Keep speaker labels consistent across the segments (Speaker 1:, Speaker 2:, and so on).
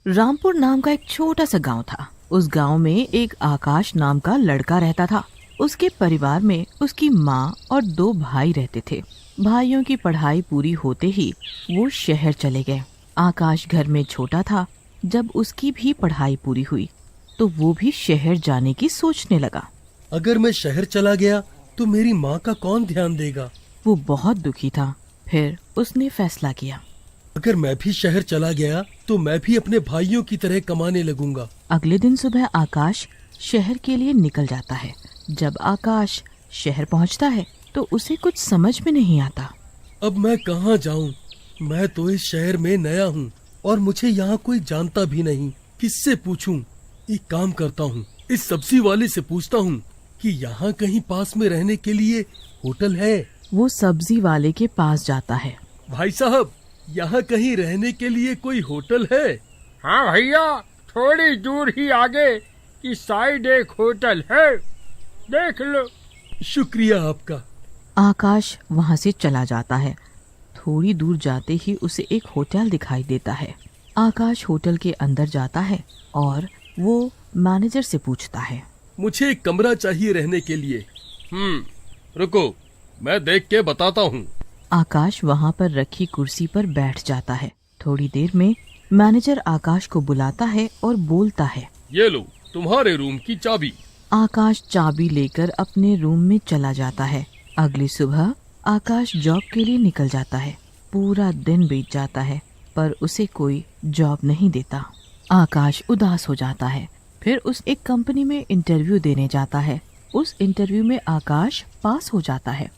Speaker 1: रामपुर नाम का एक छोटा सा गांव था। उस गांव में एक आकाश नाम का लड़का रहता था। उसके परिवार में उसकी माँ और 2 भाई रहते थे। भाइयों की पढ़ाई पूरी होते ही वो शहर चले गए। आकाश घर में छोटा था। जब उसकी भी पढ़ाई पूरी हुई तो वो भी शहर जाने की सोचने लगा।
Speaker 2: अगर मैं शहर चला गया तो मेरी माँ का कौन ध्यान देगा?
Speaker 1: वो बहुत दुखी था। फिर उसने फैसला किया,
Speaker 2: अगर मैं भी शहर चला गया तो मैं भी अपने भाइयों की तरह कमाने लगूंगा।
Speaker 1: अगले दिन सुबह आकाश शहर के लिए निकल जाता है। जब आकाश शहर पहुंचता है तो उसे कुछ समझ में नहीं आता।
Speaker 2: अब मैं कहाँ जाऊँ? मैं तो इस शहर में नया हूँ और मुझे यहाँ कोई जानता भी नहीं। किससे पूछूं? एक काम करता हूँ, इस सब्जी वाले से पूछता हूँ कि यहाँ कहीं पास में रहने के लिए होटल है।
Speaker 1: वो सब्जी वाले के पास जाता है।
Speaker 2: भाई साहब, यहाँ कहीं रहने के लिए कोई होटल है?
Speaker 3: हाँ भैया, थोड़ी दूर ही आगे की साइड एक होटल है, देख लो।
Speaker 2: शुक्रिया आपका।
Speaker 1: आकाश वहाँ से चला जाता है। थोड़ी दूर जाते ही उसे एक होटल दिखाई देता है। आकाश होटल के अंदर जाता है और वो मैनेजर से पूछता है,
Speaker 2: मुझे एक कमरा चाहिए रहने के लिए। रुको, मैं देख के बताता हूँ।
Speaker 1: आकाश वहाँ पर रखी कुर्सी पर बैठ जाता है। थोड़ी देर में मैनेजर आकाश को बुलाता है और बोलता है,
Speaker 2: ये लो तुम्हारे रूम की चाबी।
Speaker 1: आकाश चाबी लेकर अपने रूम में चला जाता है। अगली सुबह आकाश जॉब के लिए निकल जाता है। पूरा दिन बीत जाता है पर उसे कोई जॉब नहीं देता। आकाश उदास हो जाता है। फिर उस एक कंपनी में इंटरव्यू देने जाता है। उस इंटरव्यू में आकाश पास हो जाता है।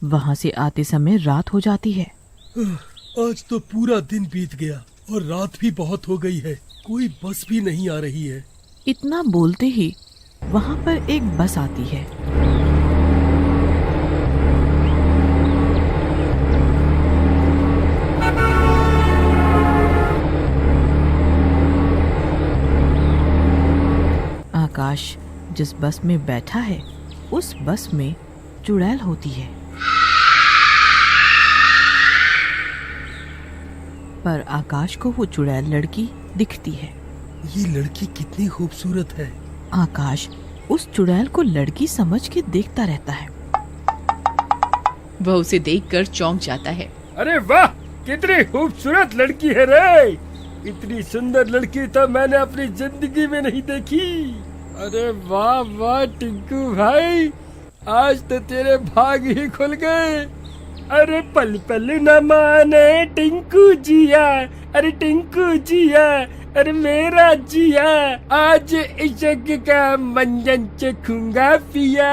Speaker 1: वहाँ से आते समय रात हो जाती है।
Speaker 2: आज तो पूरा दिन बीत गया और रात भी बहुत हो गई है। कोई बस भी नहीं आ रही है।
Speaker 1: इतना बोलते ही वहाँ पर एक बस आती है। आकाश जिस बस में बैठा है उस बस में चुड़ैल होती है। पर आकाश को वो चुड़ैल लड़की दिखती है।
Speaker 2: ये लड़की कितनी खूबसूरत है।
Speaker 1: आकाश उस चुड़ैल को लड़की समझ के देखता रहता है।
Speaker 4: वह उसे देखकर चौंक जाता है।
Speaker 3: अरे वाह, कितनी खूबसूरत लड़की है रे। इतनी सुंदर लड़की तो मैंने अपनी जिंदगी में नहीं देखी। अरे वाह वाह टिंकू भाई, आज तो तेरे भाग ही खुल गए। अरे पल पल न माने टिंकू जिया, अरे टिंकू जिया, अरे मेरा जिया, आज इश्क का मंजन चखूंगा पिया।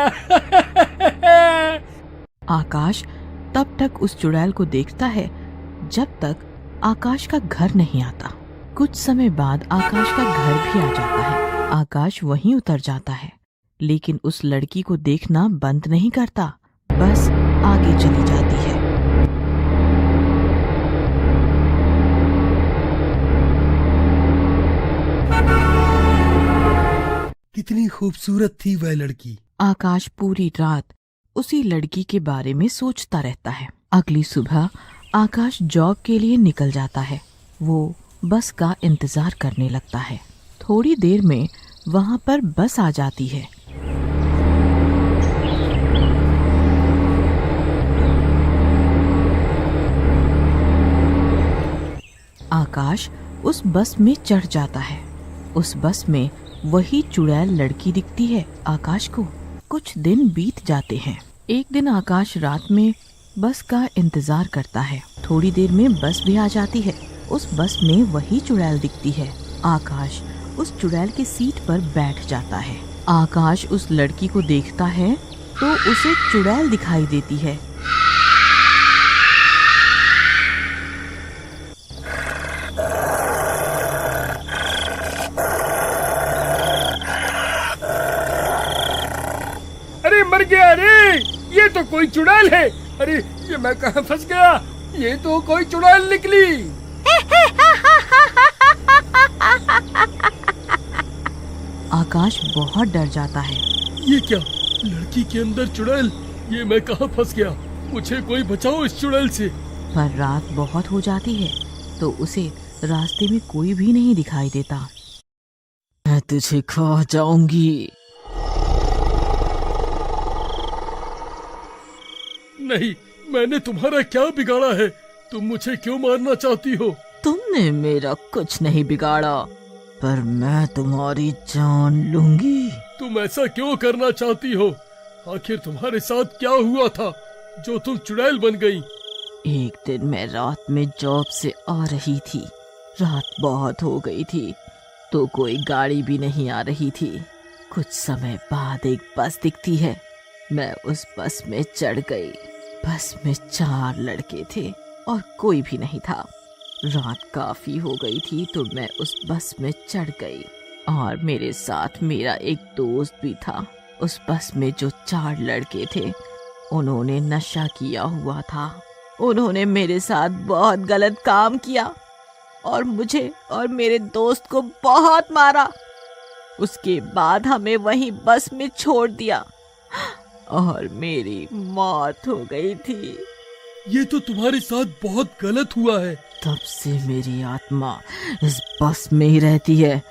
Speaker 1: आकाश तब तक उस चुड़ैल को देखता है जब तक आकाश का घर नहीं आता। कुछ समय बाद आकाश का घर भी आ जाता है। आकाश वहीं उतर जाता है, लेकिन उस लड़की को देखना बंद नहीं करता, बस आगे चली जाती है।
Speaker 2: कितनी खूबसूरत थी वह लड़की।
Speaker 1: आकाश पूरी रात उसी लड़की के बारे में सोचता रहता है। अगली सुबह आकाश जॉब के लिए निकल जाता है। वो बस का इंतजार करने लगता है। थोड़ी देर में वहाँ पर बस आ जाती है। आकाश उस बस में चढ़ जाता है। उस बस में वही चुड़ैल लड़की दिखती है आकाश को। कुछ दिन बीत जाते हैं। एक दिन आकाश रात में बस का इंतजार करता है। थोड़ी देर में बस भी आ जाती है। उस बस में वही चुड़ैल दिखती है। आकाश उस चुड़ैल की सीट पर बैठ जाता है। आकाश उस लड़की को देखता है तो उसे चुड़ैल दिखाई देती है।
Speaker 3: अरे मर गया रे, ये तो कोई चुड़ैल है। अरे ये मैं कहाँ फंस गया, ये तो कोई चुड़ैल निकली।
Speaker 1: आकाश बहुत डर जाता है।
Speaker 2: ये क्या, लड़की के अंदर चुड़ैल? ये मैं कहाँ फंस गया? मुझे कोई बचाओ इस चुड़ैल से।
Speaker 1: पर रात बहुत हो जाती है तो उसे रास्ते में कोई भी नहीं दिखाई देता। मैं तुझे खा जाऊंगी।
Speaker 2: नहीं, मैंने तुम्हारा क्या बिगाड़ा है? तुम मुझे क्यों मारना चाहती हो?
Speaker 1: तुमने मेरा कुछ नहीं बिगाड़ा, पर मैं तुम्हारी जान लूंगी।
Speaker 2: तुम ऐसा क्यों करना चाहती हो? आखिर तुम्हारे साथ क्या हुआ था जो तुम चुड़ैल बन गई?
Speaker 1: एक दिन मैं रात में जॉब से आ रही थी। रात बहुत हो गई थी तो कोई गाड़ी भी नहीं आ रही थी। कुछ समय बाद एक बस दिखती है। मैं उस बस में चढ़ गई। बस में 4 लड़के थे और कोई भी नहीं था। रात काफी हो गई थी तो मैं उस बस में चढ़ गई और मेरे साथ मेरा एक दोस्त भी था। उस बस में जो 4 लड़के थे उन्होंने नशा किया हुआ था। उन्होंने मेरे साथ बहुत गलत काम किया और मुझे और मेरे दोस्त को बहुत मारा। उसके बाद हमें वहीं बस में छोड़ दिया और मेरी मौत हो गई थी।
Speaker 2: ये तो तुम्हारे साथ बहुत गलत हुआ है।
Speaker 1: तब से मेरी आत्मा इस बस में ही रहती है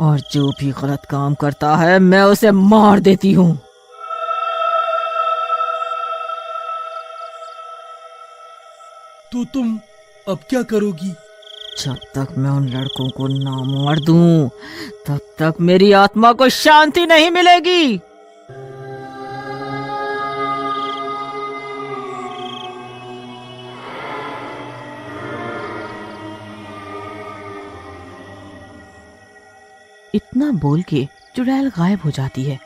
Speaker 1: और जो भी गलत काम करता है मैं उसे मार देती हूँ।
Speaker 2: तो तुम अब क्या करोगी?
Speaker 1: जब तक मैं उन लड़कों को ना मार दूं, तब तक मेरी आत्मा को शांति नहीं मिलेगी। इतना बोल के चुड़ैल गायब हो जाती है।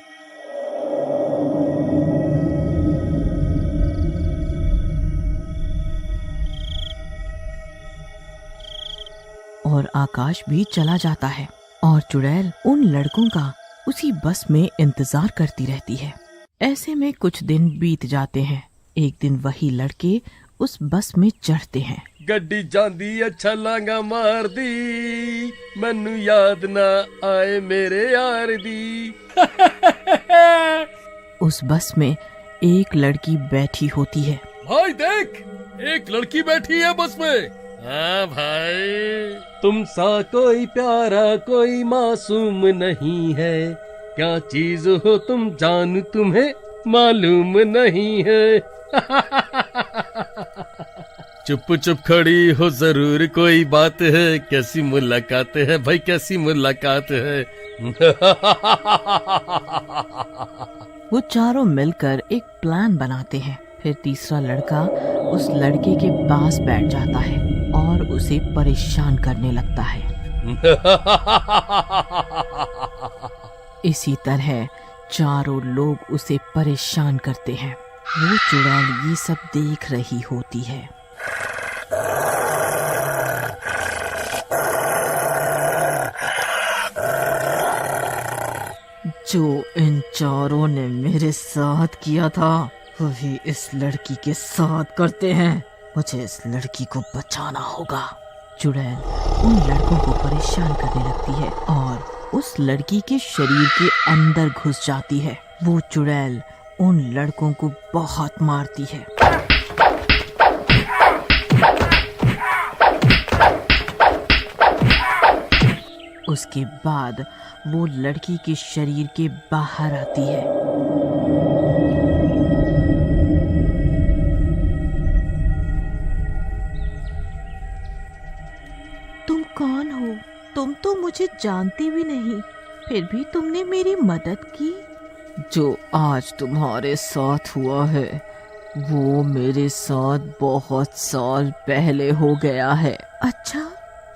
Speaker 1: और आकाश भी चला जाता है और चुड़ैल उन लड़कों का उसी बस में इंतजार करती रहती है। ऐसे में कुछ दिन बीत जाते हैं। एक दिन वही लड़के उस बस में चढ़ते हैं।
Speaker 3: गड्डी जांदी अच्छा लांगा मार दी, मैनू याद ना आए मेरे यार दी।
Speaker 1: उस बस में एक लड़की बैठी होती है।
Speaker 2: भाई देख, एक लड़की बैठी है बस में।
Speaker 3: हाँ भाई, तुम सा कोई प्यारा कोई मासूम नहीं है। क्या चीज हो तुम जान तुम्हें मालूम नहीं है। चुप चुप खड़ी हो जरूर कोई बात है। कैसी मुलाकात है भाई, कैसी मुलाकात है।
Speaker 1: वो चारों मिलकर एक प्लान बनाते हैं। फिर तीसरा लड़का उस लड़के के पास बैठ जाता है और उसे परेशान करने लगता है। इसी तरह चारों लोग उसे परेशान करते हैं। वो चुड़ैल ये सब देख रही होती है। जो इन चारों ने मेरे साथ किया था वही इस लड़की के साथ करते हैं। मुझे इस लड़की को बचाना होगा। चुड़ैल उन लड़कों को परेशान करने लगती है और उस लड़की के शरीर के अंदर घुस जाती है। वो चुड़ैल उन लड़कों को बहुत मारती है। उसके बाद वो लड़की के शरीर के बाहर आती है। तुम कौन हो? तुम तो मुझे जानती भी नहीं, फिर भी तुमने मेरी मदद की। जो आज तुम्हारे साथ हुआ है वो मेरे साथ बहुत साल पहले हो गया है। अच्छा,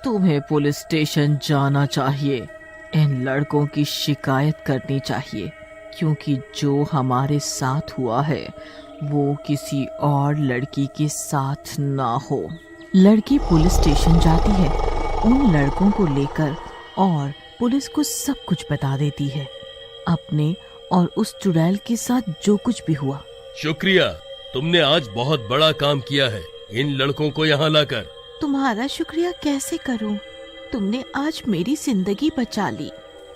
Speaker 1: तुम्हें पुलिस स्टेशन जाना चाहिए। इन लड़कों की शिकायत करनी चाहिए, क्योंकि जो हमारे साथ हुआ है वो किसी और लड़की के साथ ना हो। लड़की पुलिस स्टेशन जाती है उन लड़कों को लेकर और पुलिस को सब कुछ बता देती है, अपने और उस चुड़ैल के साथ जो कुछ भी हुआ।
Speaker 2: शुक्रिया, तुमने आज बहुत बड़ा काम किया है इन लड़कों को यहाँ लाकर।
Speaker 1: तुम्हारा शुक्रिया कैसे करूं? तुमने आज मेरी जिंदगी बचा ली।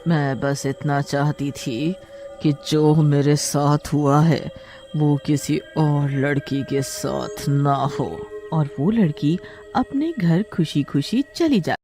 Speaker 1: मैं बस इतना चाहती थी कि जो मेरे साथ हुआ है वो किसी और लड़की के साथ ना हो। और वो लड़की अपने घर खुशी खुशी चली जाती।